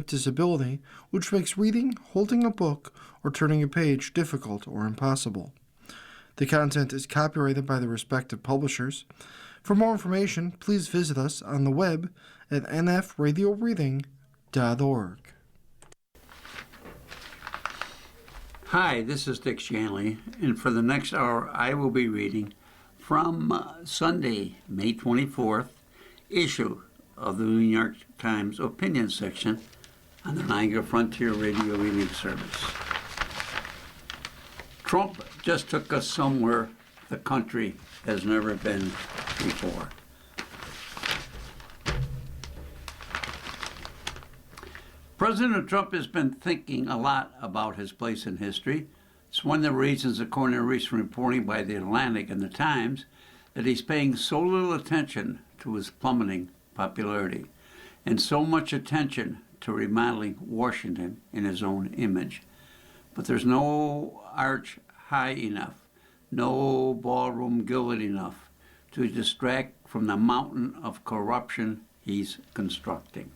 permanent disability, which makes reading, holding a book, or turning a page difficult or impossible. The content is copyrighted by the respective publishers. For more information, please visit us on the web at nfradioreading.org. Hi, this is Dick Shanley, and for the next hour I will be reading from Sunday, May 24th, issue of the New York Times opinion section on the Niagara Frontier Radio Reading Service. Trump just took us somewhere the country has never been before. President Trump has been thinking a lot about his place in history. It's one of the reasons, according to recent reporting by The Atlantic and The Times, that he's paying so little attention to his plummeting popularity and so much attention to remodeling Washington in his own image. But there's no arch high enough, no ballroom gilded enough to distract from the mountain of corruption he's constructing.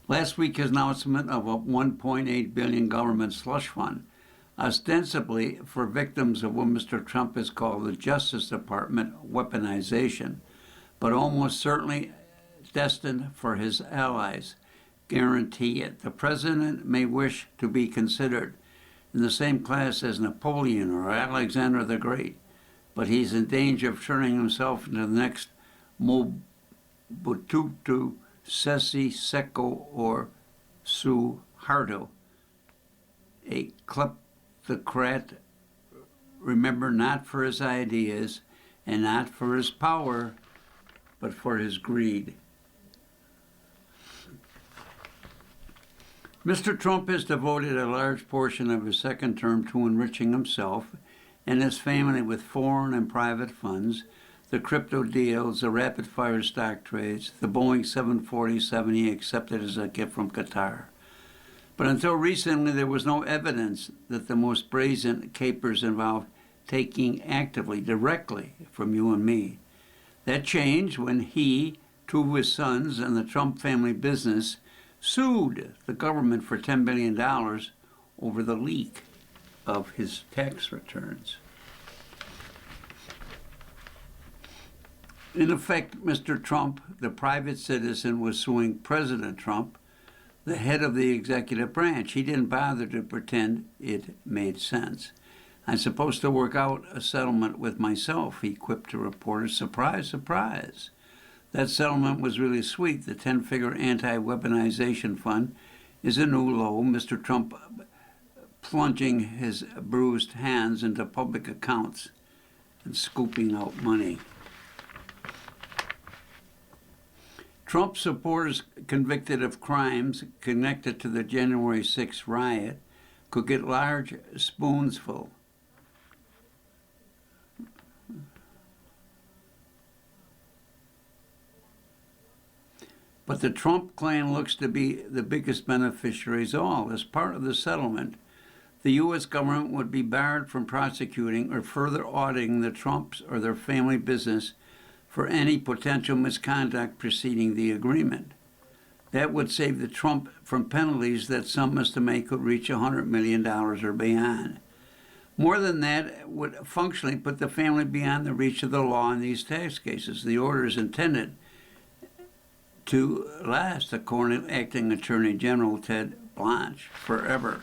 Last week's announcement of a $1.8 billion government slush fund, ostensibly for victims of what Mr. Trump has called the Justice Department weaponization, but almost certainly destined for his allies, guarantee it. The president may wish to be considered in the same class as Napoleon or Alexander the Great, but he's in danger of turning himself into the next Mobutu Sese Seko or Suharto, a kleptocrat, remember, not for his ideas and not for his power, but for his greed. Mr. Trump has devoted a large portion of his second term to enriching himself and his family with foreign and private funds, the crypto deals, the rapid-fire stock trades, the Boeing 747 he accepted as a gift from Qatar. But until recently, there was no evidence that the most brazen capers involved taking actively, directly from you and me. That changed when he, two of his sons, and the Trump family business sued the government for $10 billion over the leak of his tax returns. In effect, Mr. Trump, the private citizen, was suing President Trump, the head of the executive branch. He didn't bother to pretend it made sense. I'm supposed to work out a settlement with myself, he quipped to reporters. Surprise, surprise. That settlement was really sweet. The 10-figure anti-weaponization fund is a new low. Mr. Trump plunging his bruised hands into public accounts and scooping out money. Trump supporters convicted of crimes connected to the January 6th riot could get large spoonsful. But the Trump clan looks to be the biggest beneficiaries of all. As part of the settlement, the U.S. government would be barred from prosecuting or further auditing the Trumps or their family business for any potential misconduct preceding the agreement. That would save the Trump from penalties that some estimate could reach $100 million or beyond. More than that, it would functionally put the family beyond the reach of the law in these tax cases. The order is intended to last, according to Acting Attorney General Ted Blanche, forever.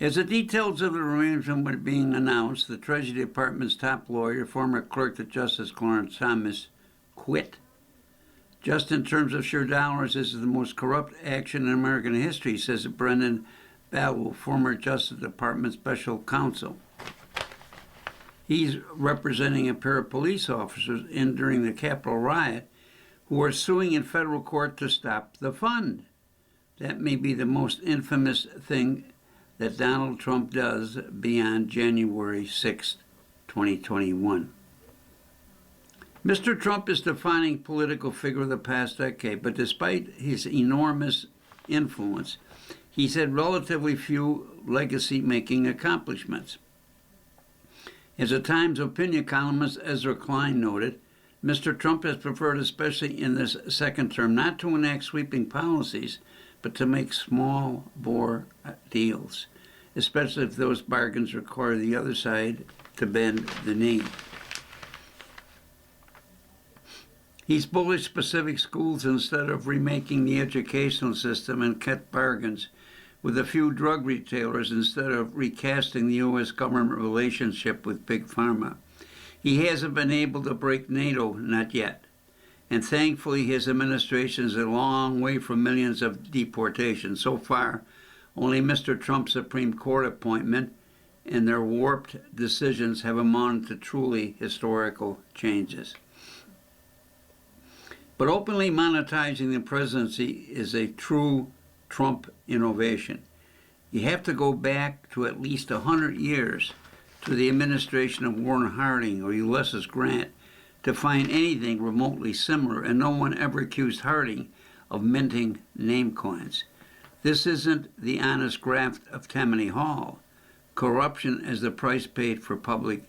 As the details of the arrangement were being announced, the Treasury Department's top lawyer, former clerk to Justice Clarence Thomas, quit. Just in terms of sheer dollars, this is the most corrupt action in American history, says Brendan Ballou, former Justice Department special counsel. He's representing a pair of police officers during the Capitol riot who are suing in federal court to stop the fund. That may be the most infamous thing that Donald Trump does beyond January 6, 2021. Mr. Trump is the defining political figure of the past decade, but despite his enormous influence, he's had relatively few legacy-making accomplishments. As a Times opinion columnist Ezra Klein noted, Mr. Trump has preferred, especially in this second term, not to enact sweeping policies, but to make small bore deals, especially if those bargains require the other side to bend the knee. He's bullish specific schools instead of remaking the educational system and cut bargains with a few drug retailers instead of recasting the U.S. government relationship with Big Pharma. He hasn't been able to break NATO, not yet. And thankfully, his administration is a long way from millions of deportations. So far, only Mr. Trump's Supreme Court appointment and their warped decisions have amounted to truly historical changes. But openly monetizing the presidency is a true Trump innovation. You have to go back to at least 100 years to the administration of Warren Harding or Ulysses Grant to find anything remotely similar, and no one ever accused Harding of minting name coins. This isn't the honest graft of Tammany Hall. Corruption as the price paid for public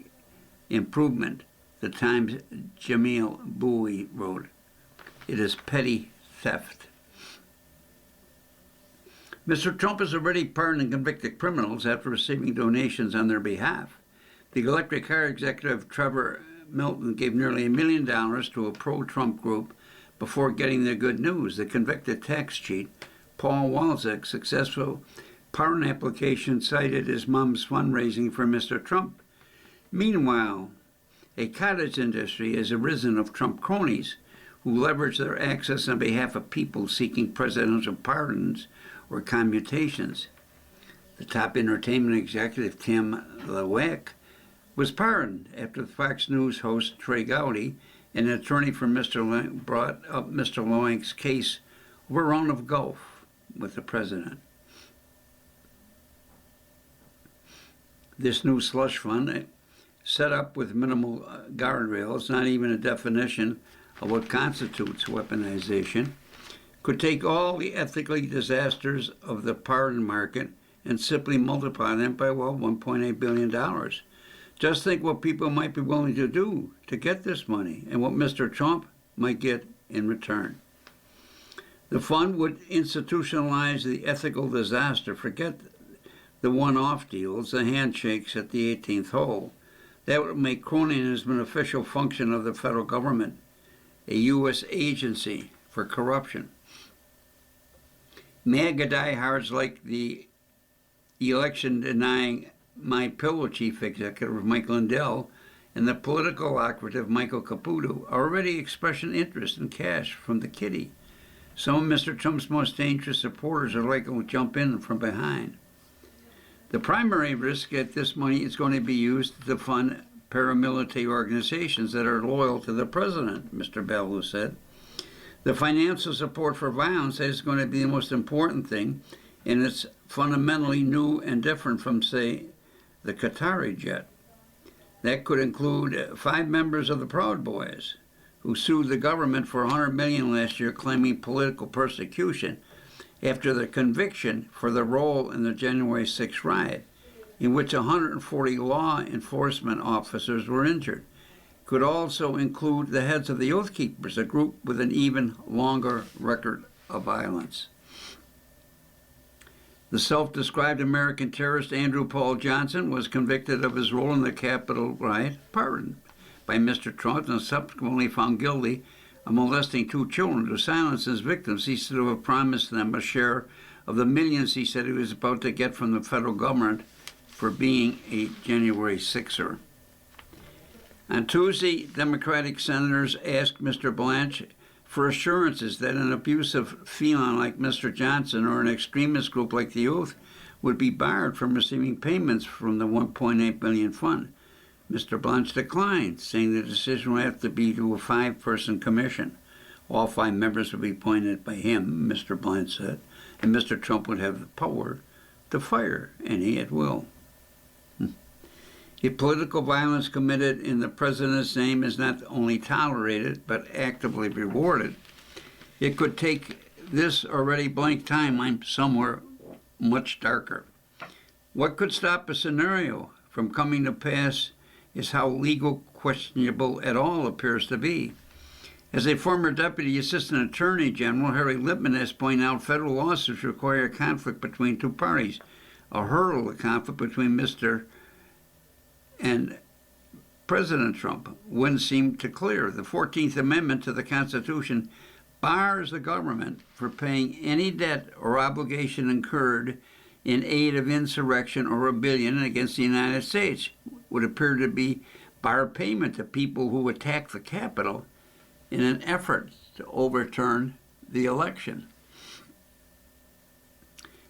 improvement, the Times' Jamil Bowie wrote. It is petty theft. Mr. Trump has already pardoned convicted criminals after receiving donations on their behalf. The electric car executive Trevor Milton gave nearly $1 million to a pro-Trump group before getting the good news. The convicted tax cheat, Paul Walzak's successful pardon application cited his mom's fundraising for Mr. Trump. Meanwhile, a cottage industry has arisen of Trump cronies who leverage their access on behalf of people seeking presidential pardons or commutations. The top entertainment executive, Tim LeWick, was pardoned after the Fox News host Trey Gowdy, an attorney for Mr. Lewin, brought up Mr. Lewick's case over a round of golf with the president. This new slush fund, set up with minimal guardrails, not even a definition of what constitutes weaponization, could take all the ethically disasters of the pardon market and simply multiply them by, well, $1.8 billion. Just think what people might be willing to do to get this money and what Mr. Trump might get in return. The fund would institutionalize the ethical disaster. Forget the one-off deals, the handshakes at the 18th hole. That would make cronyism an official function of the federal government, a U.S. agency for corruption. MAGA diehards like the election-denying My Pillow chief executive Mike Lindell and the political operative Michael Caputo are already expressing interest in cash from the kitty. Some of Mr. Trump's most dangerous supporters are likely to jump in from behind. The primary risk that this money is going to be used to fund paramilitary organizations that are loyal to the president, Mr. Bellew said. The financial support for violence is going to be the most important thing, and it's fundamentally new and different from, say, the Qatari jet. That could include 5 members of the Proud Boys, who sued the government for $100 million last year, claiming political persecution after the conviction for their role in the January 6th riot, in which 140 law enforcement officers were injured. Could also include the heads of the Oath Keepers, a group with an even longer record of violence. The self-described American terrorist Andrew Paul Johnson was convicted of his role in the Capitol riot, pardoned by Mr. Trump, and subsequently found guilty of molesting 2 children. To silence his victims, he said to have promised them a share of the millions he said he was about to get from the federal government for being a January 6er. On Tuesday, Democratic senators asked Mr. Blanche for assurances that an abusive felon like Mr. Johnson or an extremist group like the Oath would be barred from receiving payments from the $1.8 billion fund. Mr. Blanche declined, saying the decision would have to be to a 5-person commission. All 5 members would be appointed by him, Mr. Blanche said, and Mr. Trump would have the power to fire any at will. If political violence committed in the president's name is not only tolerated but actively rewarded, it could take this already blank timeline somewhere much darker. What could stop a scenario from coming to pass is how legal questionable it all appears to be. As a former Deputy Assistant Attorney General, Harry Lipman has pointed out federal lawsuits require a conflict between two parties. A hurdle of conflict between Mr. and President Trump wouldn't seem to clear. The 14th Amendment to the Constitution bars the government from paying any debt or obligation incurred in aid of insurrection or rebellion against the United States. Would appear to be bar payment to people who attack the Capitol in an effort to overturn the election.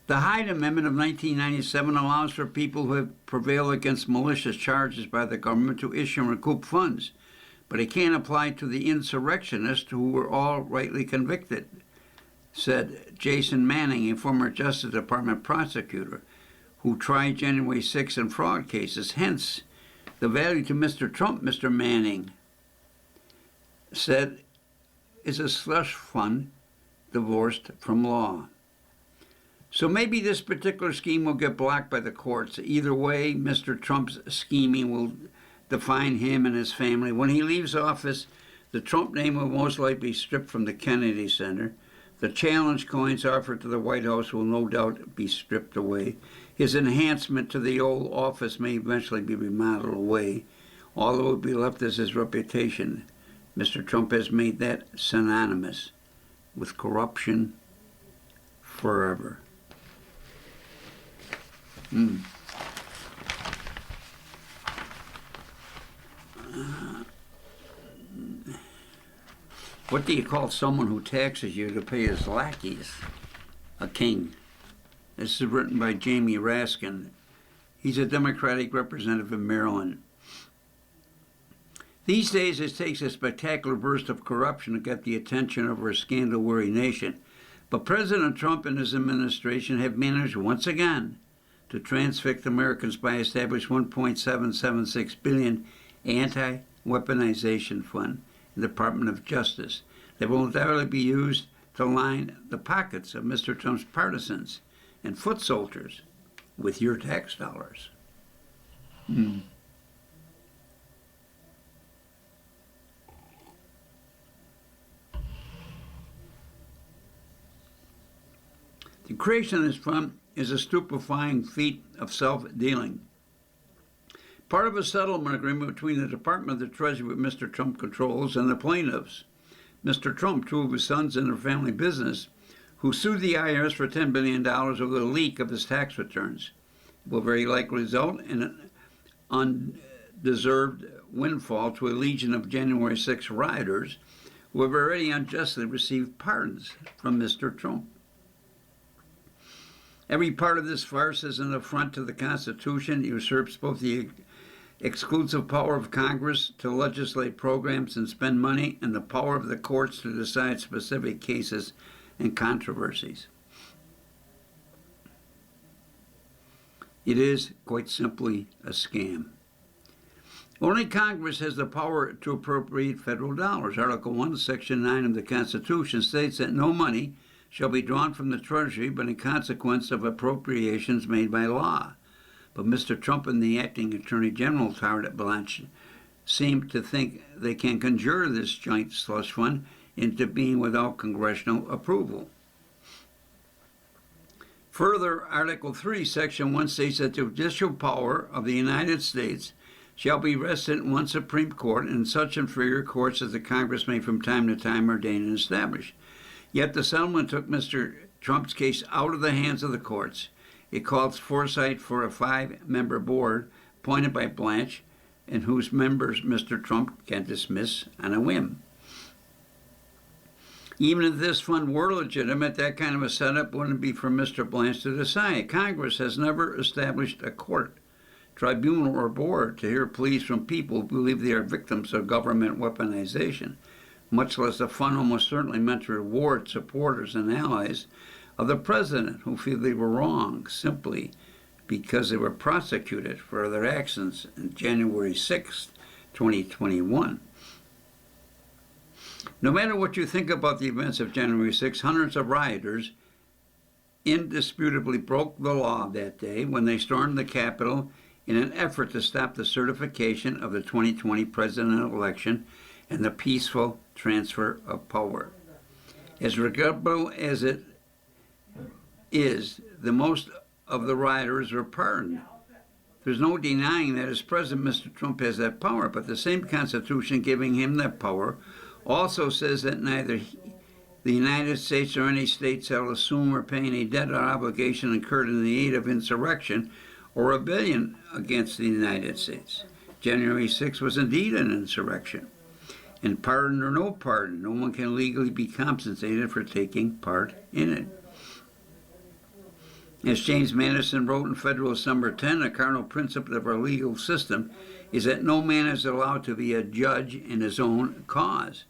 The Hyde Amendment of 1997 allows for people who have prevailed against malicious charges by the government to issue and recoup funds, but it can't apply to the insurrectionists who were all rightly convicted, said Jason Manning, a former Justice Department prosecutor who tried January 6 and fraud cases. Hence, the value to Mr. Trump, Mr. Manning said, is a slush fund divorced from law. So maybe this particular scheme will get blocked by the courts. Either way, Mr. Trump's scheming will define him and his family. When he leaves office, the Trump name will most likely be stripped from the Kennedy Center. The challenge coins offered to the White House will no doubt be stripped away. His enhancement to the Oval Office may eventually be remodeled away. All that will be left is his reputation. Mr. Trump has made that synonymous with corruption forever. What do you call someone who taxes you to pay his lackeys? A king. This is written by Jamie Raskin. He's a Democratic representative in Maryland. These days, it takes a spectacular burst of corruption to get the attention of our scandal-worry nation. But President Trump and his administration have managed once again to transfix Americans by establishing $1.776 billion anti-weaponization fund in the Department of Justice that will undoubtedly be used to line the pockets of Mr. Trump's partisans and foot soldiers with your tax dollars. The creation of this fund is a stupefying feat of self-dealing. Part of a settlement agreement between the Department of the Treasury, with Mr. Trump controls, and the plaintiffs, Mr. Trump, two of his sons and their family business, who sued the IRS for $10 billion over the leak of his tax returns, will very likely result in an undeserved windfall to a legion of January 6 rioters who have already unjustly received pardons from Mr. Trump. Every part of this farce is an affront to the Constitution. It usurps both the exclusive power of Congress to legislate programs and spend money and the power of the courts to decide specific cases and controversies. It is, quite simply, a scam. Only Congress has the power to appropriate federal dollars. Article 1, Section 9 of the Constitution states that no money shall be drawn from the Treasury but in consequence of appropriations made by law. But Mr. Trump and the acting Attorney General, Tarek Blanche, seem to think they can conjure this joint slush fund into being without congressional approval. Further, Article 3, Section 1 states that the judicial power of the United States shall be vested in one Supreme Court and such inferior courts as the Congress may from time to time ordain and establish. Yet the settlement took Mr. Trump's case out of the hands of the courts. It calls foresight for a 5-member board appointed by Blanche and whose members Mr. Trump can dismiss on a whim. Even if this fund were legitimate, that kind of a setup wouldn't be for Mr. Blanche to decide. Congress has never established a court, tribunal, or board to hear pleas from people who believe they are victims of government weaponization, much less a fund almost certainly meant to reward supporters and allies of the president who feel they were wrong simply because they were prosecuted for their actions on January 6, 2021. No matter what you think about the events of January 6, hundreds of rioters indisputably broke the law that day when they stormed the Capitol in an effort to stop the certification of the 2020 presidential election and the peaceful transfer of power. As regrettable as it is, the most of the rioters were pardoned. There's no denying that as president, Mr. Trump has that power, but the same Constitution giving him that power also says that neither the United States or any state shall assume or pay any debt or obligation incurred in the aid of insurrection or rebellion against the United States. January 6 was indeed an insurrection. And pardon or no pardon, no one can legally be compensated for taking part in it. As James Madison wrote in Federalist Number 10, a cardinal principle of our legal system is that no man is allowed to be a judge in his own cause,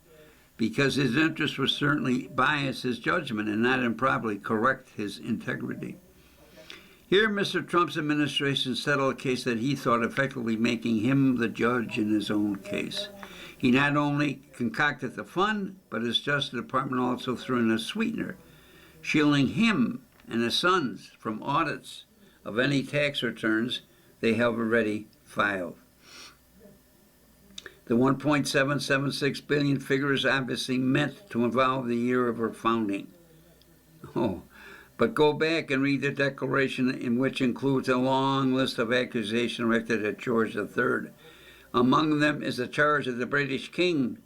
because his interest will certainly bias his judgment and not improperly correct his integrity. Here, Mr. Trump's administration settled a case that he thought effectively making him the judge in his own case. He not only concocted the fund, but his Justice Department also threw in a sweetener, shielding him and his sons from audits of any tax returns they have already filed. The $1.776 billion figure is obviously meant to involve the year of our founding. But go back and read the Declaration, in which includes a long list of accusations directed at George III. Among them is a charge of the British King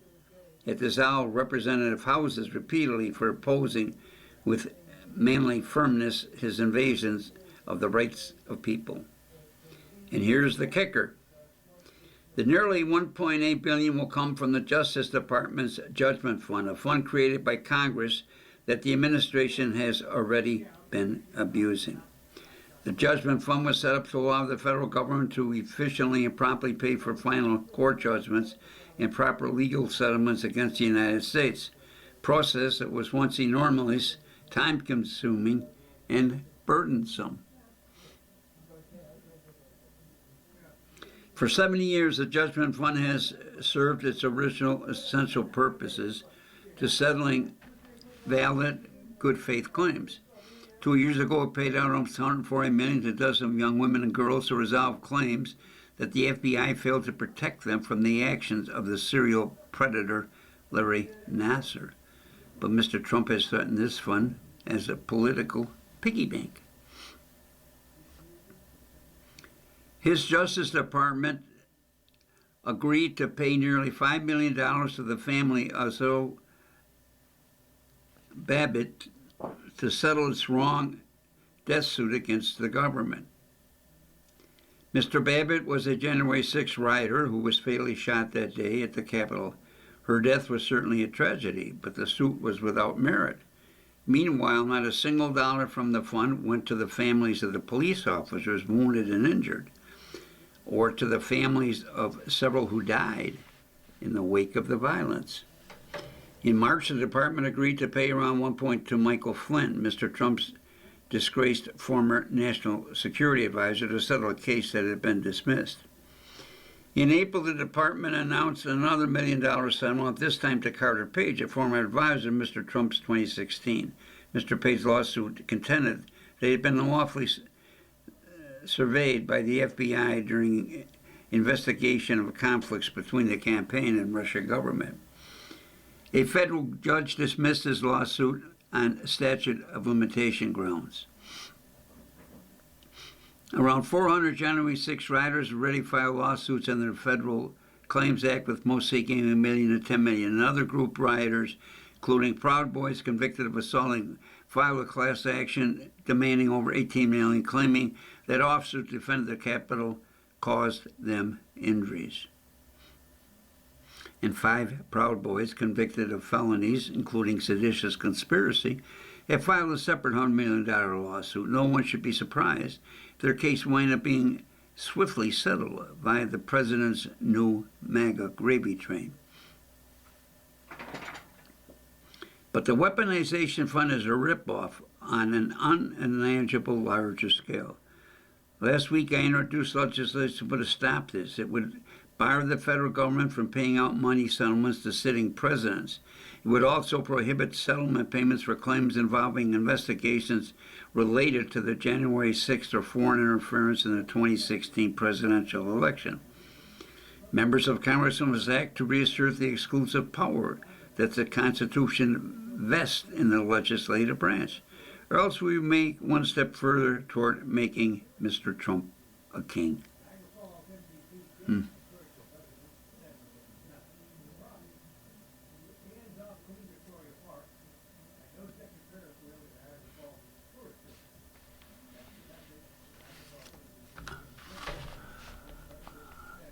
had dissolved representative houses repeatedly for opposing with manly firmness his invasions of the rights of people. And here's the kicker. The nearly $1.8 billion will come from the Justice Department's Judgment Fund, a fund created by Congress that the administration has already been abusing. The Judgment Fund was set up to allow the federal government to efficiently and promptly pay for final court judgments and proper legal settlements against the United States, process that was once enormous, time-consuming, and burdensome. For 70 years, the Judgment Fund has served its original essential purposes to settling valid, good faith claims. 2 years ago, it paid out almost $140 million to dozens of young women and girls to resolve claims that the FBI failed to protect them from the actions of the serial predator Larry Nassar. But Mr. Trump has threatened this fund as a political piggy bank. His Justice Department agreed to pay nearly $5 million to the family of Zoe Babbitt to settle its wrong death suit against the government. Mr. Babbitt was a January 6 rioter who was fatally shot that day at the Capitol. Her death was certainly a tragedy, but the suit was without merit. Meanwhile, not a single dollar from the fund went to the families of the police officers wounded and injured, or to the families of several who died in the wake of the violence. In March, the department agreed to pay around $1.2 to Michael Flynn, Mr. Trump's disgraced former national security advisor, to settle a case that had been dismissed. In April, the department announced another $1 million settlement, this time to Carter Page, a former advisor of Mr. Trump's 2016. Mr. Page's lawsuit contended that he had been unlawfully surveyed by the FBI during investigation of conflicts between the campaign and Russian government. A federal judge dismissed his lawsuit on statute of limitation grounds. Around 400 January 6 rioters already filed lawsuits under the Federal Claims Act, with most seeking $1 million to $10 million. Another group rioters, including Proud Boys convicted of assaulting, filed a class action demanding over $18 million, claiming that officers who defended the Capitol caused them injuries. And 5 Proud Boys convicted of felonies, including seditious conspiracy, have filed a separate $100 million lawsuit. No one should be surprised if their case wind up being swiftly settled via the president's new MAGA gravy train. But the weaponization fund is a ripoff on an unimaginable larger scale. Last week, I introduced legislation to put a stop to this. It would bar the federal government from paying out money settlements to sitting presidents. It would also prohibit settlement payments for claims involving investigations related to the January 6th or foreign interference in the 2016 presidential election. Members of Congress must act to reassert the exclusive power that the Constitution vests in the legislative branch, or else we make one step further toward making Mr. Trump a king.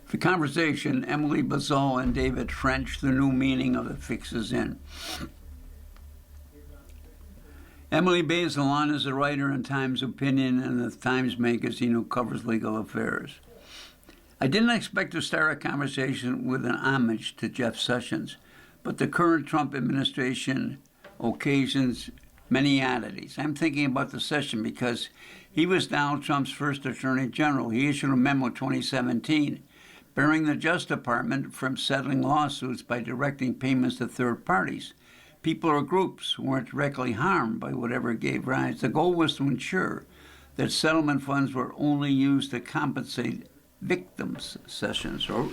The conversation, Emily Bazal and David French, the new meaning of the fixes in. Emily Bazelon is a writer in Times Opinion and the Times Magazine who covers legal affairs. I didn't expect to start a conversation with an homage to Jeff Sessions, but the current Trump administration occasions many oddities. I'm thinking about the session because he was Donald Trump's first attorney general. He issued a memo in 2017 barring the Justice Department from settling lawsuits by directing payments to third parties, people or groups who weren't directly harmed by whatever gave rise. The goal was to ensure that settlement funds were only used to compensate victims. Sessions wrote.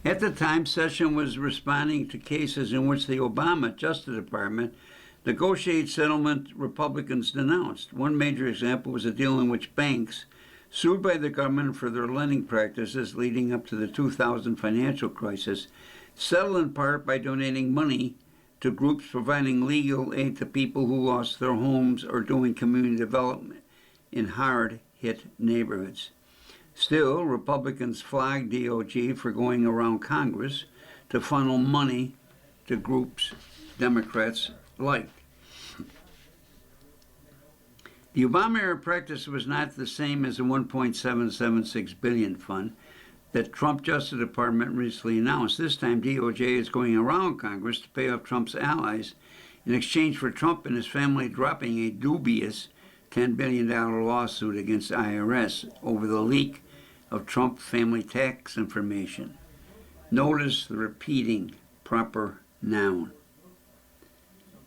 At the time, Sessions was responding to cases in which the Obama Justice Department negotiated settlement Republicans denounced. One major example was a deal in which banks sued by the government for their lending practices leading up to the 2000 financial crisis settled in part by donating money to groups providing legal aid to people who lost their homes or doing community development in hard-hit neighborhoods. Still, Republicans flagged DOJ for going around Congress to funnel money to groups Democrats liked. The Obama-era practice was not the same as the $1.776 billion fund that Trump Justice Department recently announced. This time, DOJ is going around Congress to pay off Trump's allies in exchange for Trump and his family dropping a dubious $10 billion lawsuit against IRS over the leak of Trump family tax information. Notice the repeating proper noun.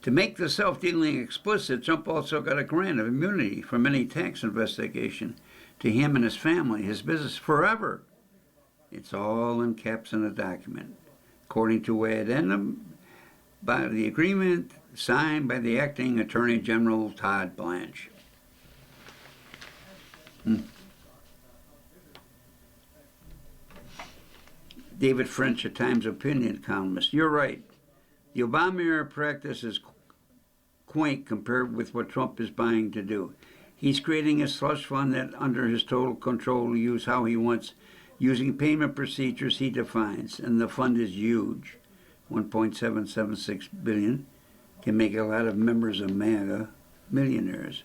To make the self-dealing explicit, Trump also got a grant of immunity from any tax investigation to him and his family, his business, forever. It's all in caps in the document. According to an addendum by the agreement signed by the acting Attorney General Todd Blanche. David French, a Times Opinion columnist. You're right. The Obama-era practice is quaint compared with what Trump is buying to do. He's creating a slush fund that, under his total control, will use how he wants, using payment procedures he defines. And the fund is huge. $1.776 billion can make a lot of members of MAGA millionaires.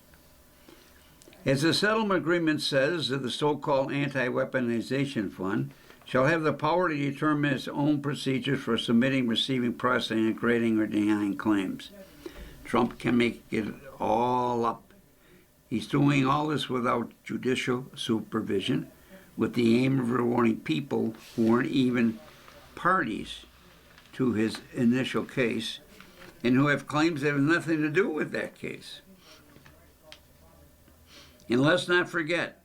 As the settlement agreement says, the so-called anti-weaponization fund shall have the power to determine its own procedures for submitting, receiving, processing, and creating or denying claims. Trump can make it all up. He's doing all this without judicial supervision, with the aim of rewarding people who weren't even parties to his initial case and who have claims that have nothing to do with that case. And let's not forget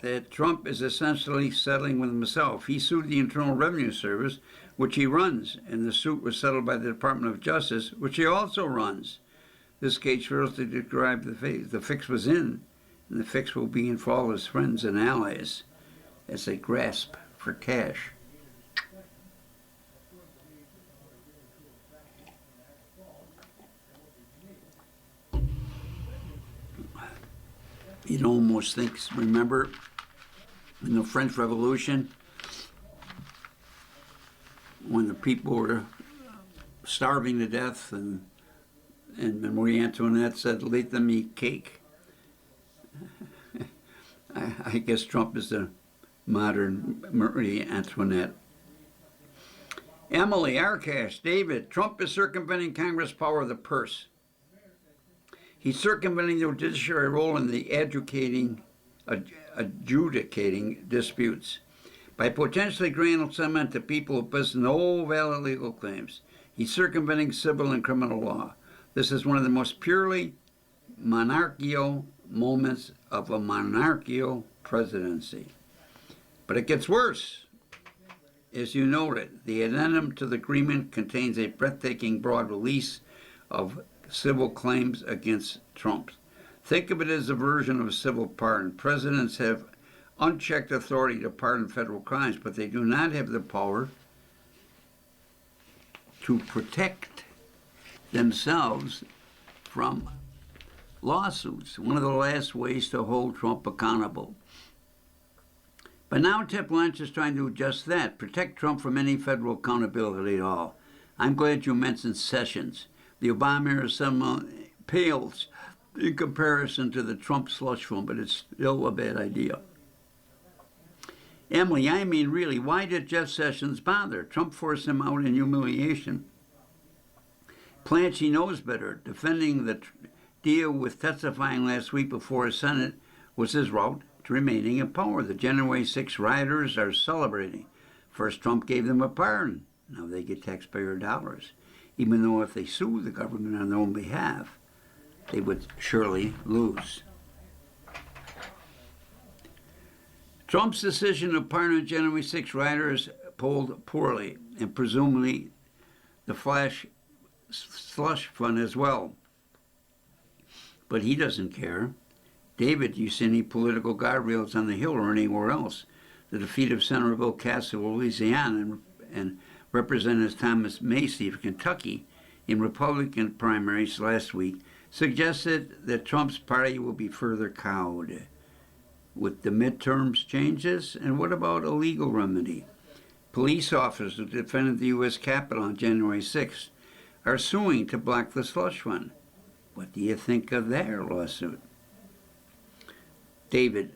that Trump is essentially settling with himself. He sued the Internal Revenue Service, which he runs, and the suit was settled by the Department of Justice, which he also runs. This case fails to describe the fix was in, and the fix will be in for all his friends and allies as they grasp for cash. It almost thinks, remember, in the French Revolution, when the people were starving to death and Marie Antoinette said, let them eat cake. I guess Trump is the modern Marie Antoinette. Emily, Arcash, David, Trump is circumventing Congress' power of the purse. He's circumventing the judiciary role in the adjudicating disputes by potentially granting settlement to people who possess no valid legal claims. He's circumventing civil and criminal law. This is one of the most purely monarchical moments of a monarchical presidency. But it gets worse. As you noted, the addendum to the agreement contains a breathtaking broad release of civil claims against Trump. Think of it as a version of a civil pardon. Presidents have unchecked authority to pardon federal crimes, but they do not have the power to protect themselves from lawsuits. One of the last ways to hold Trump accountable. But now Ted Blanche is trying to do just that, protect Trump from any federal accountability at all. I'm glad you mentioned Sessions. The Obama settlement pales in comparison to the Trump slush fund, but it's still a bad idea. Emily, I mean, really, why did Jeff Sessions bother? Trump forced him out in humiliation. Blanche, he knows better. Defending the deal with testifying last week before his Senate was his route to remaining in power. The January 6 rioters are celebrating. First, Trump gave them a pardon. Now they get taxpayer dollars. Even though if they sue the government on their own behalf, they would surely lose. Trump's decision to pardon January 6 rioters polled poorly, and presumably the slush fund as well. But he doesn't care. David, do you see any political guardrails on the Hill or anywhere else? The defeat of Senator Bill Cassidy of Louisiana and Representative Thomas Macy of Kentucky in Republican primaries last week suggested that Trump's party will be further cowed. With the midterms changes, and what about a legal remedy? Police officers who defended the U.S. Capitol on January 6th are suing to block the slush fund. What do you think of their lawsuit? David.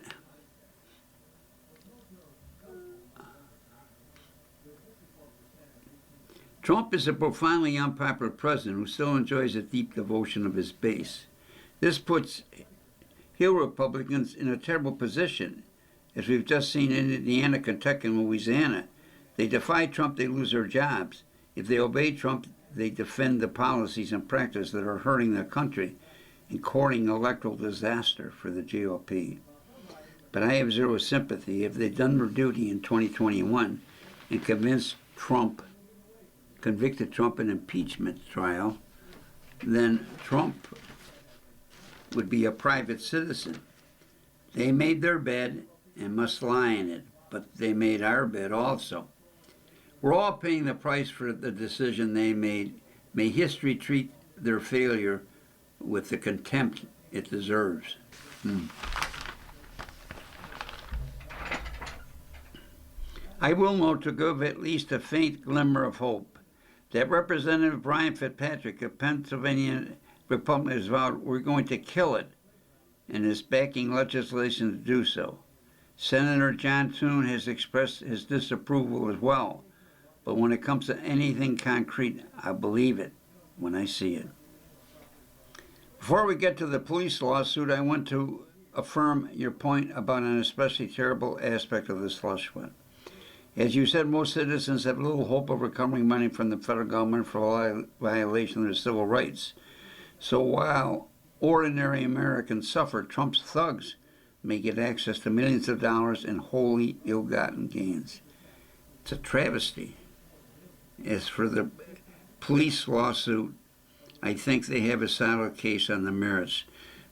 Trump is a profoundly unpopular president who still enjoys the deep devotion of his base. This puts Hill Republicans in a terrible position. As we've just seen in Indiana, Kentucky, and Louisiana, they defy Trump, they lose their jobs. If they obey Trump, they defend the policies and practices that are hurting the country and courting electoral disaster for the GOP. But I have zero sympathy. If they'd done their duty in 2021 and convicted Trump in an impeachment trial, then Trump would be a private citizen. They made their bed and must lie in it, but they made our bed also. We're all paying the price for the decision they made. May history treat their failure with the contempt it deserves. I will note, to give at least a faint glimmer of hope, that Representative Brian Fitzpatrick of Pennsylvania Republican has vowed we're going to kill it and is backing legislation to do so. Senator John Thune has expressed his disapproval as well. But when it comes to anything concrete, I believe it when I see it. Before we get to the police lawsuit, I want to affirm your point about an especially terrible aspect of the slush fund. As you said, most citizens have little hope of recovering money from the federal government for violation of their civil rights. So while ordinary Americans suffer, Trump's thugs may get access to millions of dollars in wholly ill-gotten gains. It's a travesty. As for the police lawsuit, I think they have a solid case on the merits.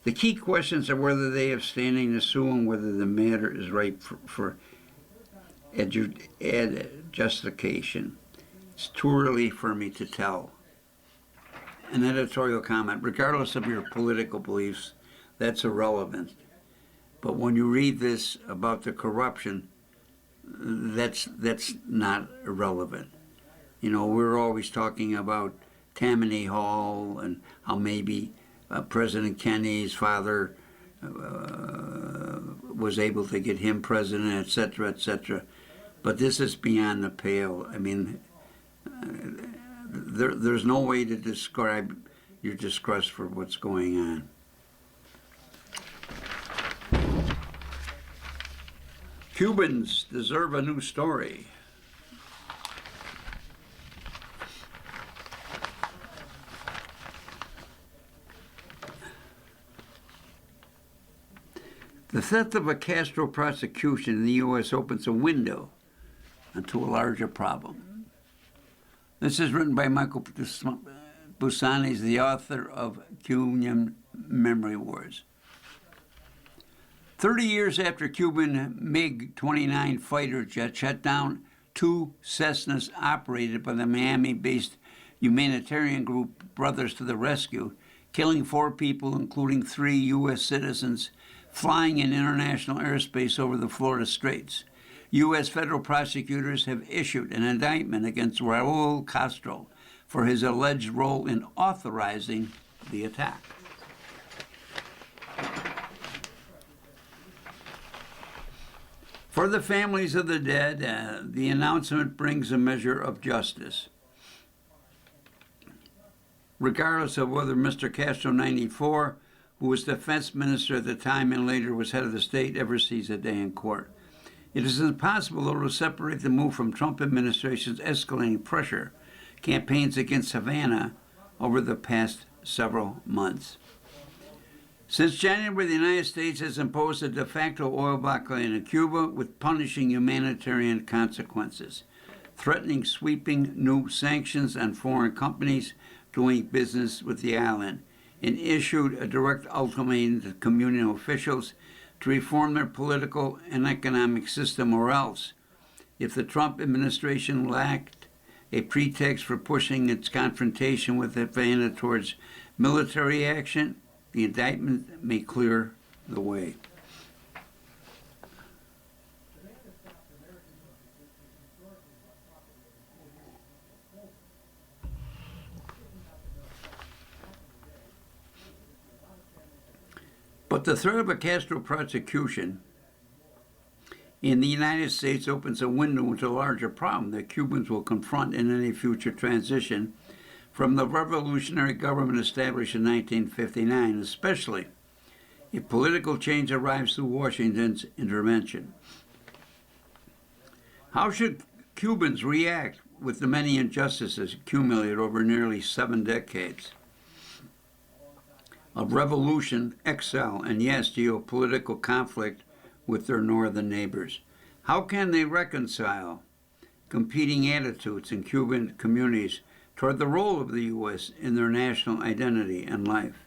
The key questions are whether they have standing to sue and whether the matter is ripe for justification. It's too early for me to tell. An editorial comment: regardless of your political beliefs, that's irrelevant. But when you read this about the corruption, that's not irrelevant. You know, we're always talking about Tammany Hall and how maybe President Kennedy's father was able to get him president, etc., etc. But this is beyond the pale. I mean, There's no way to describe your disgust for what's going on. Cubans deserve a new story. The theft of a Castro prosecution in the U.S. opens a window into a larger problem. This is written by Michael Busanis, the author of Cuban Memory Wars. 30 years after Cuban MiG-29 fighter jet shot down two Cessnas operated by the Miami-based humanitarian group Brothers to the Rescue, killing 4 people, including 3 U.S. citizens, flying in international airspace over the Florida Straits. U.S. federal prosecutors have issued an indictment against Raul Castro for his alleged role in authorizing the attack. For the families of the dead, the announcement brings a measure of justice. Regardless of whether Mr. Castro, 94, who was defense minister at the time and later was head of the state, ever sees a day in court. It is impossible, though, to separate the move from Trump administration's escalating pressure campaigns against Havana over the past several months. Since January, the United States has imposed a de facto oil blockade in Cuba with punishing humanitarian consequences, threatening sweeping new sanctions on foreign companies doing business with the island, and issued a direct ultimatum to communal officials to reform their political and economic system, or else, if the Trump administration lacked a pretext for pushing its confrontation with Havana towards military action, the indictment may clear the way. But the threat of a Castro prosecution in the United States opens a window into a larger problem that Cubans will confront in any future transition from the revolutionary government established in 1959, especially if political change arrives through Washington's intervention. How should Cubans react with the many injustices accumulated over nearly 7 decades of revolution, exile, and yes, geopolitical conflict with their northern neighbors? How can they reconcile competing attitudes in Cuban communities toward the role of the U.S. in their national identity and life?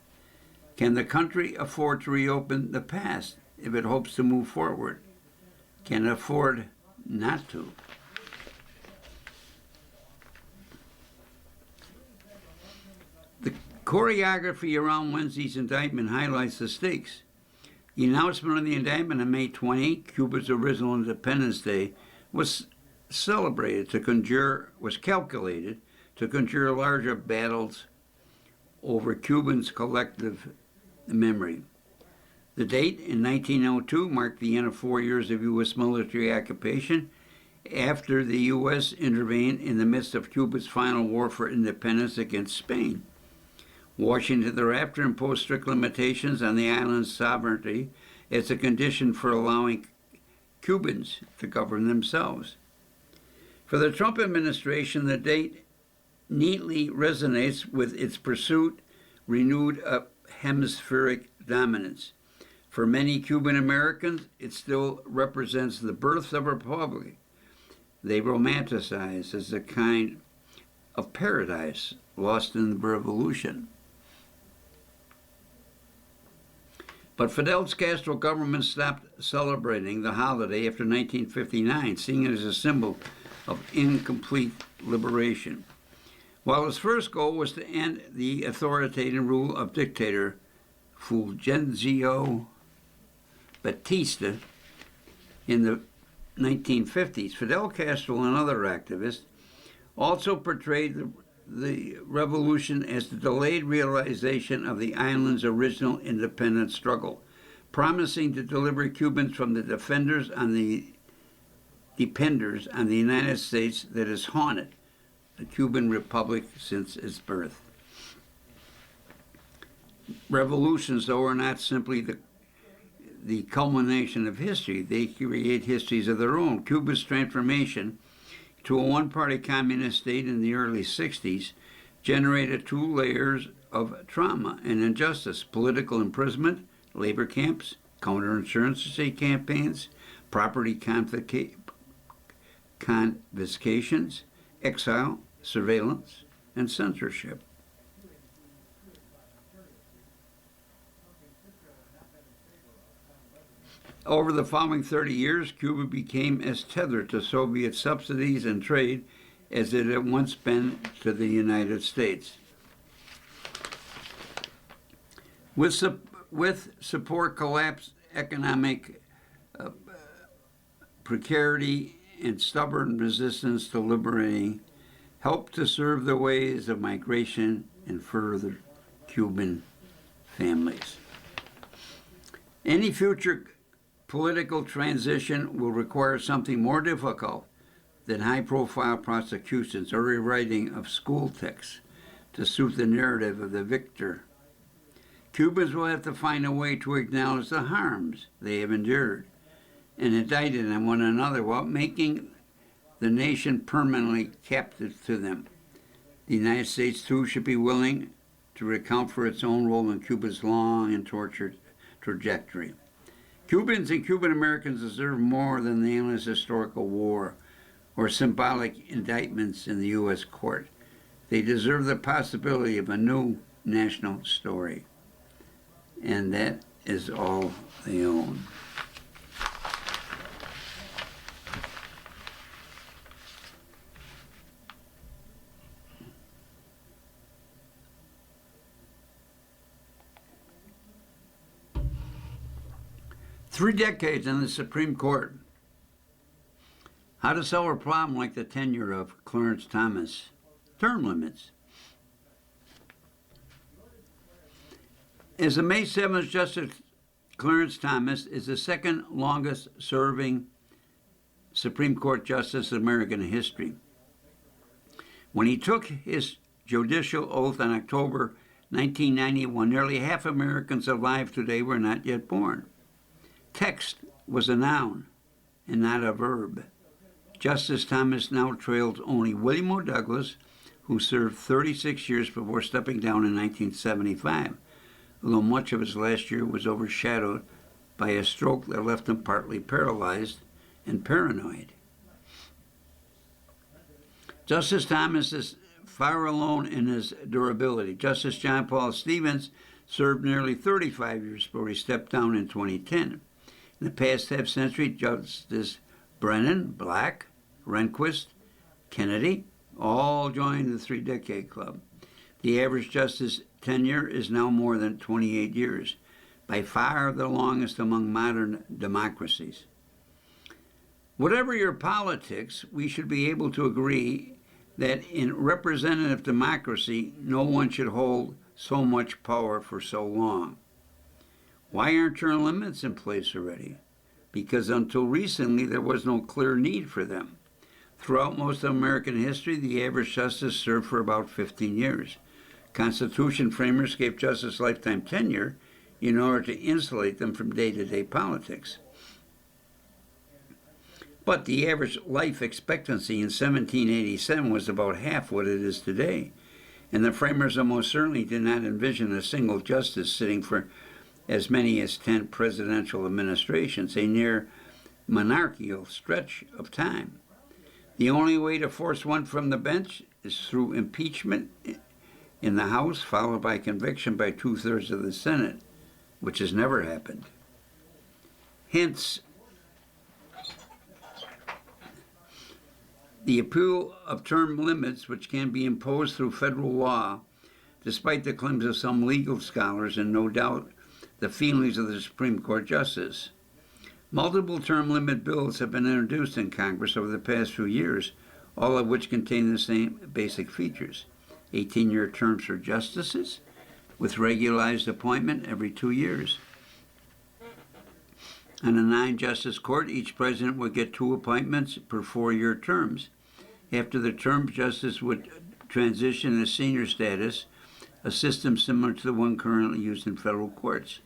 Can the country afford to reopen the past if it hopes to move forward? Can it afford not to? The choreography around Wednesday's indictment highlights the stakes. The announcement of the indictment on May 20, Cuba's original Independence Day, was calculated to conjure larger battles over Cubans' collective memory. The date in 1902 marked the end of 4 years of U.S. military occupation after the U.S. intervened in the midst of Cuba's final war for independence against Spain. Washington thereafter imposed strict limitations on the island's sovereignty as a condition for allowing Cubans to govern themselves. For the Trump administration, the date neatly resonates with its renewed hemispheric dominance. For many Cuban Americans, it still represents the birth of a republic they romanticize as a kind of paradise lost in the revolution. But Fidel Castro's government stopped celebrating the holiday after 1959, seeing it as a symbol of incomplete liberation. While his first goal was to end the authoritarian rule of dictator Fulgencio Batista in the 1950s, Fidel Castro and other activists also portrayed the revolution as the delayed realization of the island's original independence struggle, promising to deliver Cubans from the dependers on the United States that has haunted the Cuban Republic since its birth. Revolutions, though, are not simply the culmination of history. They create histories of their own. Cuba's transformation to a one-party communist state in the early 60s generated two layers of trauma and injustice: political imprisonment, labor camps, counterinsurgency campaigns, property confiscations, exile, surveillance, and censorship. Over the following 30 years, Cuba became as tethered to Soviet subsidies and trade as it had once been to the United States. With support collapse, economic precarity, and stubborn resistance to liberating helped to serve the ways of migration and further Cuban families. Any future political transition will require something more difficult than high-profile prosecutions or rewriting of school texts to suit the narrative of the victor. Cubans will have to find a way to acknowledge the harms they have endured and indict it on one another while making the nation permanently captive to them. The United States, too, should be willing to recount for its own role in Cuba's long and tortured trajectory. Cubans and Cuban Americans deserve more than the endless historical war or symbolic indictments in the U.S. court. They deserve the possibility of a new national story. And that is all they own. Three decades in the Supreme Court. How to solve a problem like the tenure of Clarence Thomas. Term limits. As of May 7th, Justice Clarence Thomas is the second longest serving Supreme Court justice in American history. When he took his judicial oath in October 1991, nearly half Americans alive today were not yet born. Text was a noun and not a verb. Justice Thomas now trails only William O. Douglas, who served 36 years before stepping down in 1975, although much of his last year was overshadowed by a stroke that left him partly paralyzed and paranoid. Justice Thomas is far alone in his durability. Justice John Paul Stevens served nearly 35 years before he stepped down in 2010. In the past half-century, Justice Brennan, Black, Rehnquist, Kennedy all joined the three-decade club. The average justice tenure is now more than 28 years, by far the longest among modern democracies. Whatever your politics, we should be able to agree that in representative democracy, no one should hold so much power for so long. Why aren't term limits in place already? Because until recently, there was no clear need for them. Throughout most of American history, the average justice served for about 15 years. Constitution framers gave justice lifetime tenure in order to insulate them from day-to-day politics. But the average life expectancy in 1787 was about half what it is today, and the framers almost certainly did not envision a single justice sitting for as many as 10 presidential administrations, a near monarchical stretch of time. The only way to force one from the bench is through impeachment in the House, followed by conviction by 2/3 of the Senate, which has never happened. Hence, the appeal of term limits, which can be imposed through federal law, despite the claims of some legal scholars and no doubt the feelings of the Supreme Court justice. Multiple term limit bills have been introduced in Congress over the past few years, all of which contain the same basic features. 18-year terms for justices, with regularized appointment every 2 years. On a 9-justice court, each president would get 2 appointments per 4-year terms. After the term, justice would transition to senior status, a system similar to the one currently used in federal courts,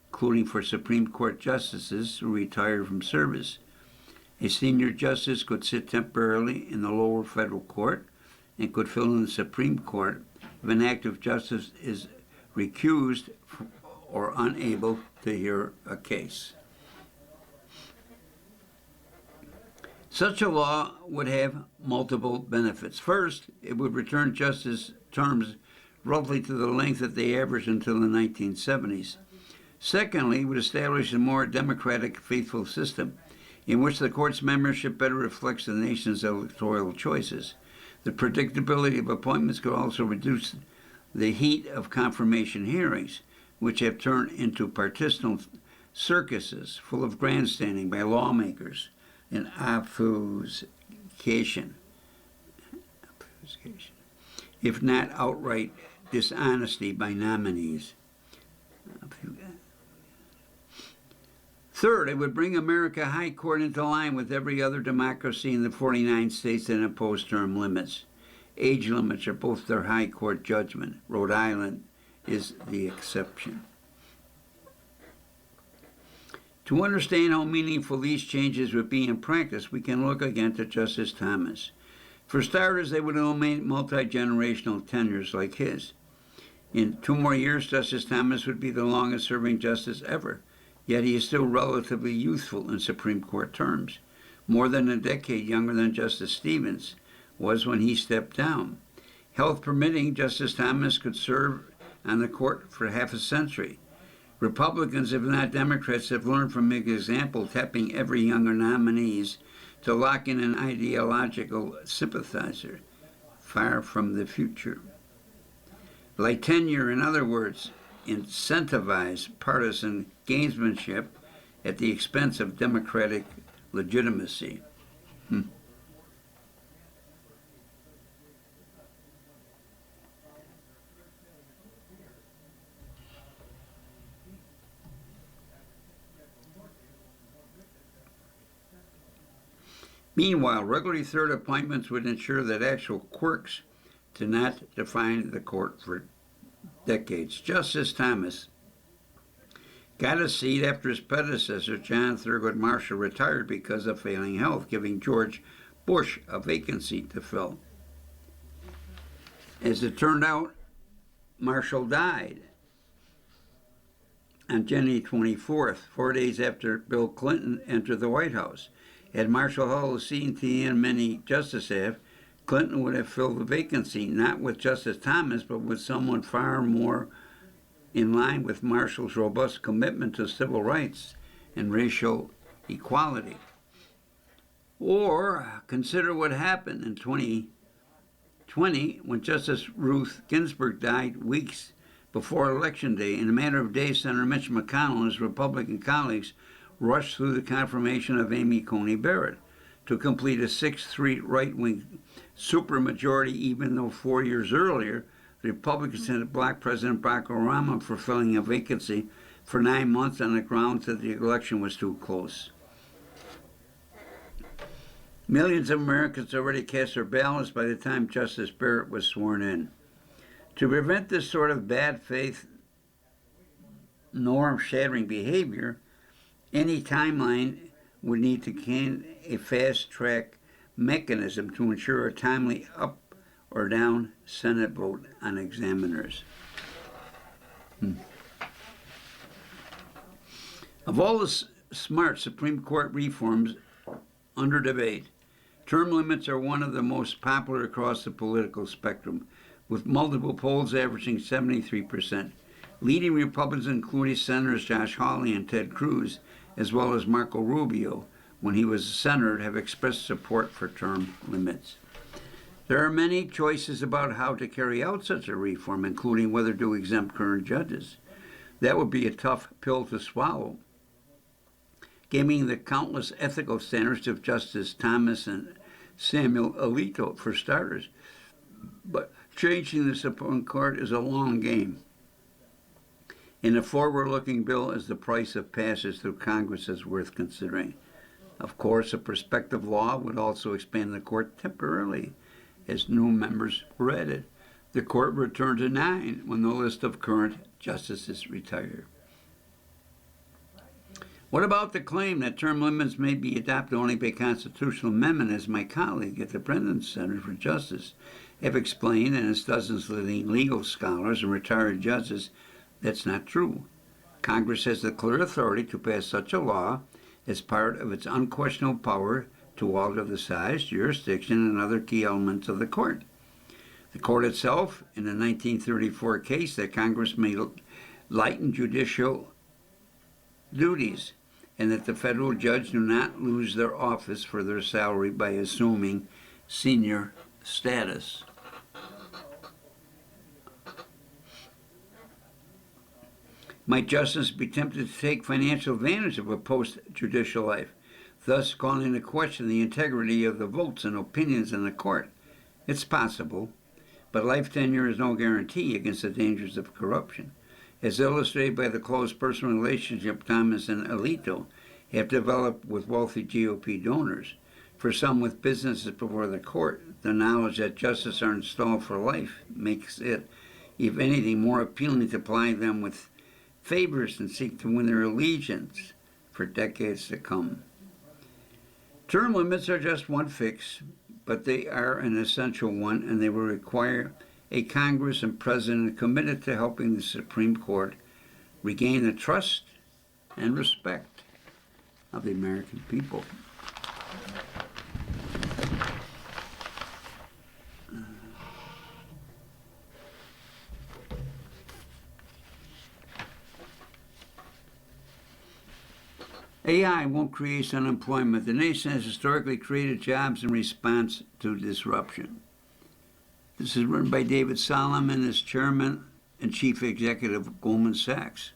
including for Supreme Court justices who retire from service. A senior justice could sit temporarily in the lower federal court and could fill in the Supreme Court if an active justice is recused or unable to hear a case. Such a law would have multiple benefits. First, it would return justice terms roughly to the length that they averaged until the 1970s. Secondly, it would establish a more democratic, faithful system in which the court's membership better reflects the nation's electoral choices. The predictability of appointments could also reduce the heat of confirmation hearings, which have turned into partisan circuses full of grandstanding by lawmakers and obfuscation, if not outright dishonesty by nominees. Third, it would bring America High Court into line with every other democracy in the 49 states that impose term limits. Age limits are both their high court judgment. Rhode Island is the exception. To understand how meaningful these changes would be in practice, we can look again to Justice Thomas. For starters, they would eliminate multi-generational tenures like his. In 2 more years, Justice Thomas would be the longest-serving justice ever, yet he is still relatively youthful in Supreme Court terms, more than a decade younger than Justice Stevens was when he stepped down. Health permitting, Justice Thomas could serve on the court for half a century. Republicans, if not Democrats, have learned from his example, tapping every younger nominees to lock in an ideological sympathizer, far from the future. Like tenure, in other words, incentivize partisan gamesmanship at the expense of democratic legitimacy. Meanwhile, regularly third appointments would ensure that actual quirks did not define the court for decades. Justice Thomas got a seat after his predecessor, John Thurgood Marshall, retired because of failing health, giving George Bush a vacancy to fill. As it turned out, Marshall died on January 24th, 4 days after Bill Clinton entered the White House. Had Marshall held a seat at the end many justices have, Clinton would have filled the vacancy, not with Justice Thomas, but with someone far more in line with Marshall's robust commitment to civil rights and racial equality. Or consider what happened in 2020 when Justice Ruth Ginsburg died weeks before Election Day. In a matter of days, Senator Mitch McConnell and his Republican colleagues rushed through the confirmation of Amy Coney Barrett to complete a 6-3 right-wing supermajority, even though 4 years earlier, the Republicans had blocked President Barack Obama from filling a vacancy for 9 months on the grounds that the election was too close. Millions of Americans already cast their ballots by the time Justice Barrett was sworn in. To prevent this sort of bad faith, norm-shattering behavior, any timeline would need to gain a fast-track mechanism to ensure a timely up or down Senate vote on examiners. Of all the smart Supreme Court reforms under debate, term limits are one of the most popular across the political spectrum, with multiple polls averaging 73%. Leading Republicans, including Senators Josh Hawley and Ted Cruz, as well as Marco Rubio, when he was a senator, have expressed support for term limits. There are many choices about how to carry out such a reform, including whether to exempt current judges. That would be a tough pill to swallow, given the countless ethical standards of Justice Thomas and Samuel Alito, for starters. But changing the Supreme Court is a long game, and a forward-looking bill as the price of passage through Congress is worth considering. Of course, a prospective law would also expand the court temporarily as new members were added. The court returned to 9 when the list of current justices retired. What about the claim that term limits may be adopted only by constitutional amendment, as my colleague at the Brennan Center for Justice have explained, and as dozens of leading legal scholars and retired judges? That's not true. Congress has the clear authority to pass such a law as part of its unquestionable power to alter the size, jurisdiction, and other key elements of the court. The court itself, in the 1934 case that Congress may lighten judicial duties, and that the federal judge do not lose their office for their salary by assuming senior status. Might justice be tempted to take financial advantage of a post-judicial life, thus calling into question the integrity of the votes and opinions in the court? It's possible, but life tenure is no guarantee against the dangers of corruption. As illustrated by the close personal relationship Thomas and Alito have developed with wealthy GOP donors, for some with businesses before the court, the knowledge that justice are installed for life makes it, if anything, more appealing to apply them with favors and seek to win their allegiance for decades to come. Term limits are just one fix, but they are an essential one, and they will require a Congress and President committed to helping the Supreme Court regain the trust and respect of the American people. AI won't create unemployment. The nation has historically created jobs in response to disruption. This is written by David Solomon as chairman and chief executive of Goldman Sachs.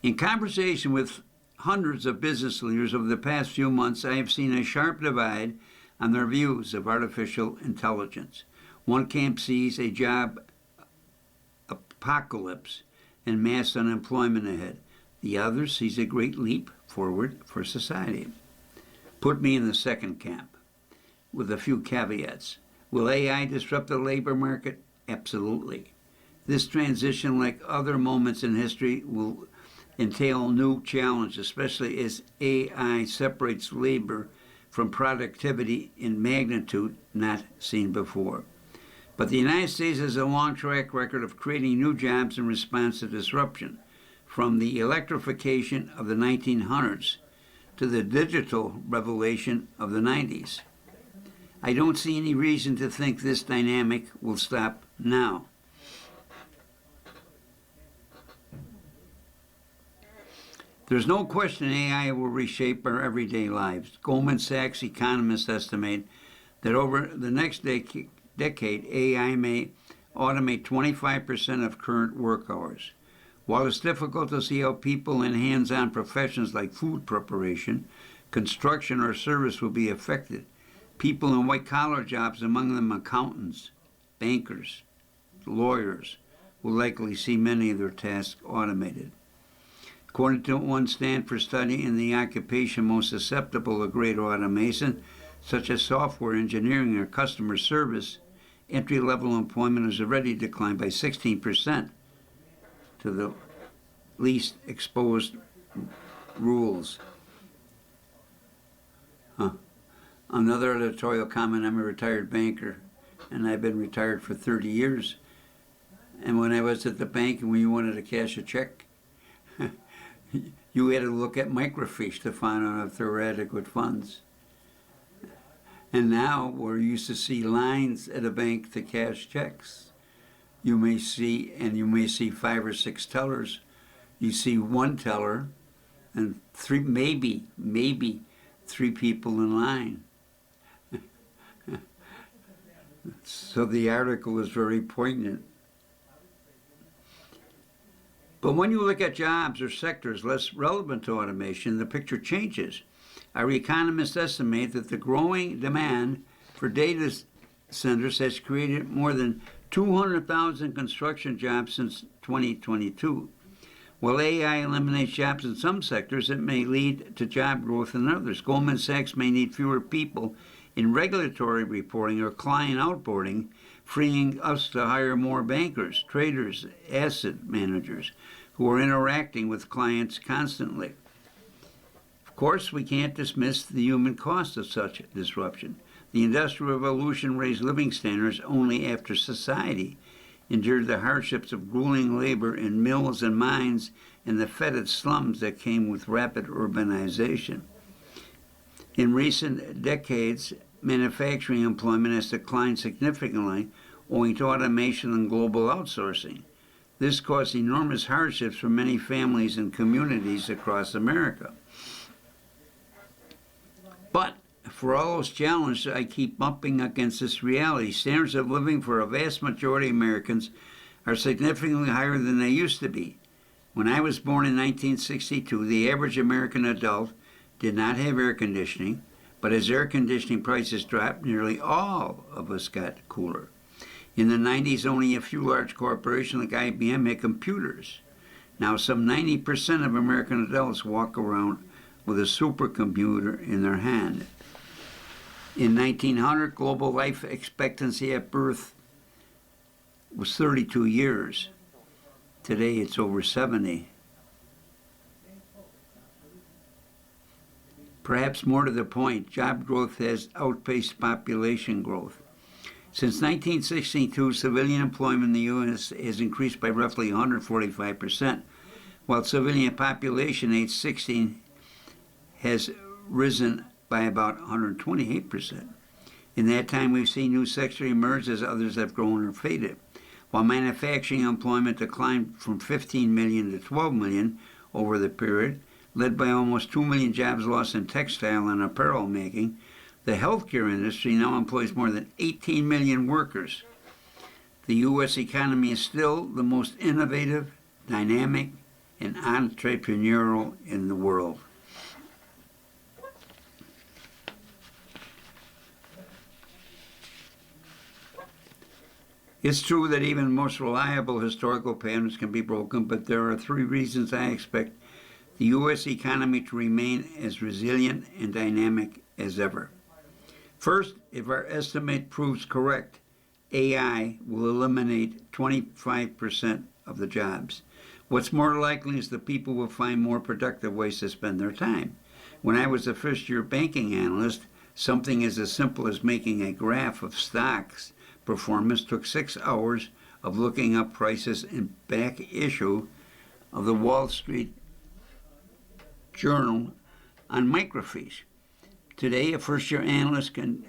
In conversation with hundreds of business leaders over the past few months, I have seen a sharp divide on their views of artificial intelligence. One camp sees a job apocalypse and mass unemployment ahead. The other sees a great leap forward for society. Put me in the second camp, with a few caveats. Will AI disrupt the labor market? Absolutely. This transition, like other moments in history, will entail new challenges, especially as AI separates labor from productivity in magnitude not seen before. But the United States has a long track record of creating new jobs in response to disruption, from the electrification of the 1900s to the digital revolution of the 90s. I don't see any reason to think this dynamic will stop now. There's no question AI will reshape our everyday lives. Goldman Sachs economists estimate that over the next decade, AI may automate 25% of current work hours. While it's difficult to see how people in hands-on professions like food preparation, construction, or service will be affected, people in white-collar jobs, among them accountants, bankers, lawyers, will likely see many of their tasks automated. According to one Stanford study, in the occupation most susceptible to great automation, such as software engineering or customer service, entry-level employment has already declined by 16% to the least exposed rules. Another editorial comment, I'm a retired banker, and I've been retired for 30 years. And when I was at the bank and when you wanted to cash a check, you had to look at microfiche to find out if there were adequate funds. And now we're used to see lines at a bank to cash checks. You may see 5 or 6 tellers. You see one teller and maybe 3 people in line. So the article is very poignant. But when you look at jobs or sectors less relevant to automation, the picture changes. Our economists estimate that the growing demand for data centers has created more than 200,000 construction jobs since 2022. While AI eliminates jobs in some sectors, it may lead to job growth in others. Goldman Sachs may need fewer people in regulatory reporting or client outboarding, freeing us to hire more bankers, traders, asset managers who are interacting with clients constantly. Of course, we can't dismiss the human cost of such disruption. The Industrial Revolution raised living standards only after society endured the hardships of grueling labor in mills and mines and the fetid slums that came with rapid urbanization. In recent decades, manufacturing employment has declined significantly owing to automation and global outsourcing. This caused enormous hardships for many families and communities across America. But for all those challenges, I keep bumping against this reality. Standards of living for a vast majority of Americans are significantly higher than they used to be. When I was born in 1962, the average American adult did not have air conditioning, but as air conditioning prices dropped, nearly all of us got cooler. In the 90s, only a few large corporations like IBM had computers. Now, some 90% of American adults walk around with a supercomputer in their hand. In 1900, global life expectancy at birth was 32 years. Today, it's over 70. Perhaps more to the point, job growth has outpaced population growth. Since 1962, civilian employment in the U.S. has increased by roughly 145%, while civilian population age 16 has risen by about 128%. In that time, we've seen new sectors emerge as others have grown or faded. While manufacturing employment declined from 15 million to 12 million over the period, led by almost 2 million jobs lost in textile and apparel making, the healthcare industry now employs more than 18 million workers. The U.S. economy is still the most innovative, dynamic, and entrepreneurial in the world. It's true that even the most reliable historical patterns can be broken, but there are 3 reasons I expect the U.S. economy to remain as resilient and dynamic as ever. First, if our estimate proves correct, AI will eliminate 25% of the jobs. What's more likely is that people will find more productive ways to spend their time. When I was a first-year banking analyst, something as simple as making a graph of stocks performance took 6 hours of looking up prices in back issue of the Wall Street Journal on microfiche. Today, a first-year analyst can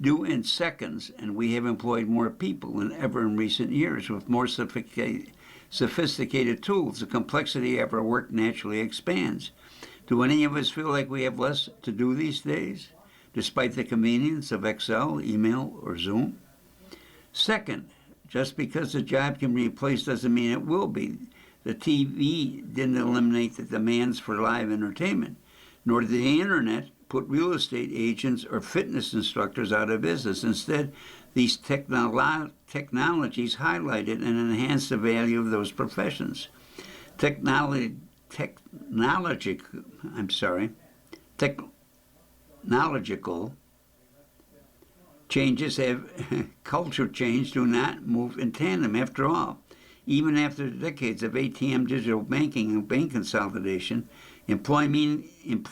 do in seconds, and we have employed more people than ever in recent years with more sophisticated tools. The complexity of our work naturally expands. Do any of us feel like we have less to do these days, despite the convenience of Excel, email, or Zoom? Second, just because the job can be replaced doesn't mean it will be. The TV didn't eliminate the demands for live entertainment, nor did the internet put real estate agents or fitness instructors out of business. Instead, these technologies highlighted and enhanced the value of those professions. Technological changes have culture change do not move in tandem. After all, even after decades of ATM digital banking and bank consolidation, employment in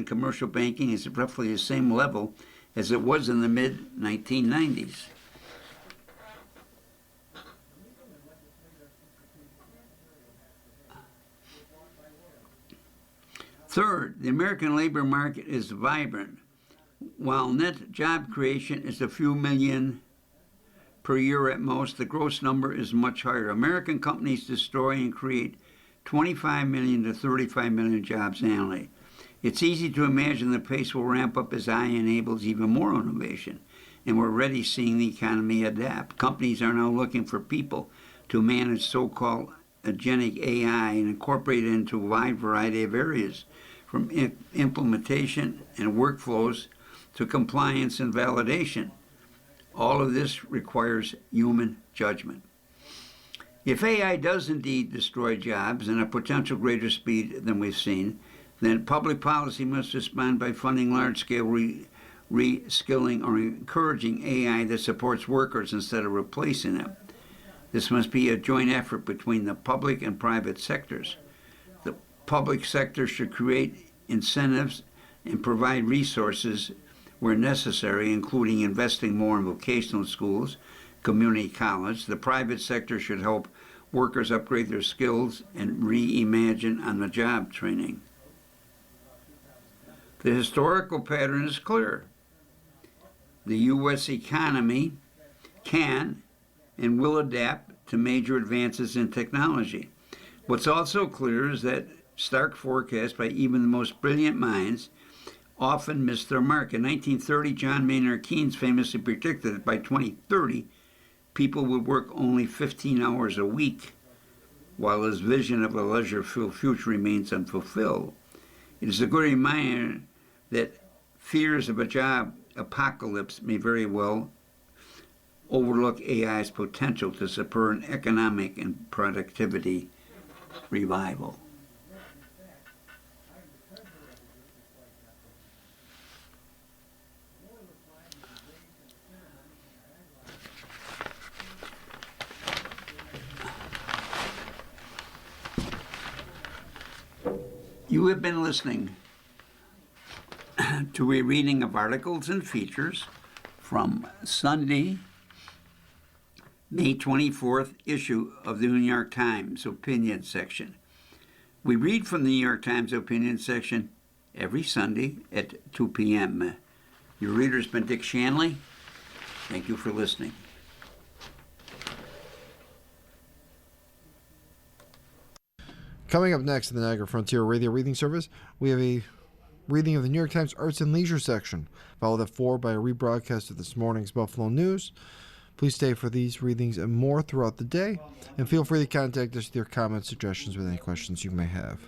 commercial banking is at roughly the same level as it was in the mid-1990s. Third, the American labor market is vibrant. While net job creation is a few million per year at most, the gross number is much higher. American companies destroy and create 25 million to 35 million jobs annually. It's easy to imagine the pace will ramp up as AI enables even more innovation, and we're already seeing the economy adapt. Companies are now looking for people to manage so-called agentic AI and incorporate it into a wide variety of areas, from implementation and workflows to compliance and validation. All of this requires human judgment. If AI does indeed destroy jobs at a potential greater speed than we've seen, then public policy must respond by funding large-scale reskilling or encouraging AI that supports workers instead of replacing them. This must be a joint effort between the public and private sectors. The public sector should create incentives and provide resources where necessary, including investing more in vocational schools, community college. The private sector should help workers upgrade their skills and reimagine on-the-job training. The historical pattern is clear. The U.S. economy can and will adapt to major advances in technology. What's also clear is that stark forecasts by even the most brilliant minds often miss their mark. In 1930, John Maynard Keynes famously predicted that by 2030, people would work only 15 hours a week, while his vision of a leisure-filled future remains unfulfilled. It is a good reminder that fears of a job apocalypse may very well overlook AI's potential to support an economic and productivity revival. You have been listening to a reading of articles and features from Sunday, May 24th issue of the New York Times opinion section. We read from the New York Times opinion section every Sunday at 2 p.m. Your reader has been Dick Shanley. Thank you for listening. Coming up next in the Niagara Frontier Radio Reading Service, we have a reading of the New York Times Arts and Leisure section, followed at 4 by a rebroadcast of this morning's Buffalo News. Please stay for these readings and more throughout the day, and feel free to contact us with your comments, suggestions, with any questions you may have.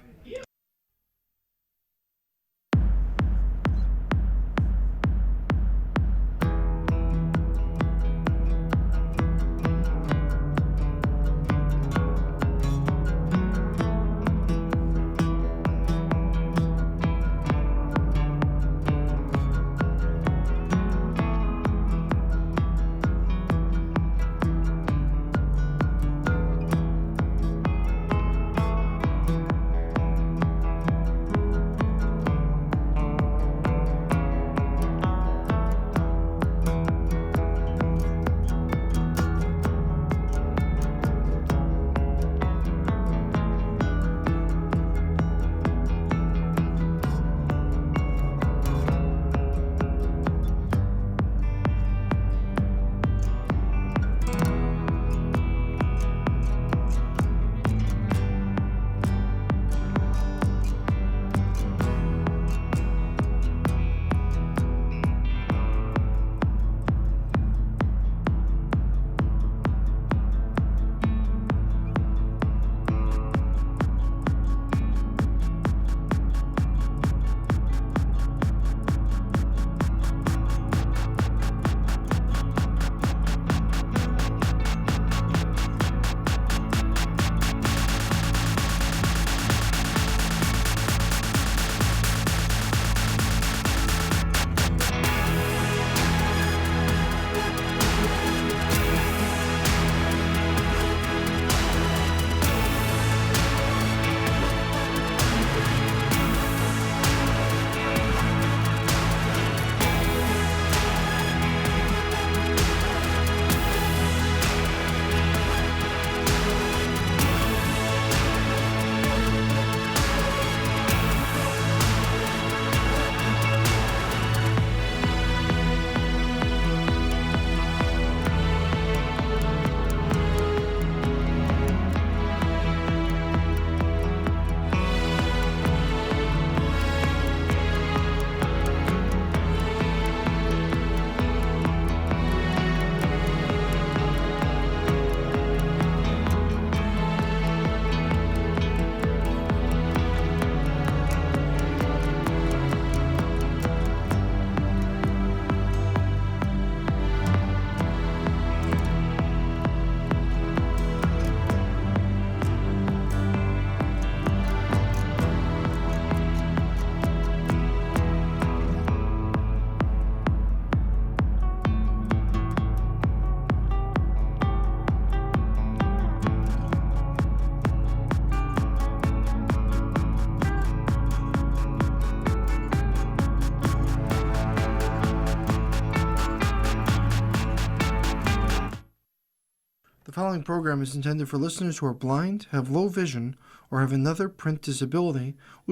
following program is intended for listeners who are blind, have low vision, or have another print disability,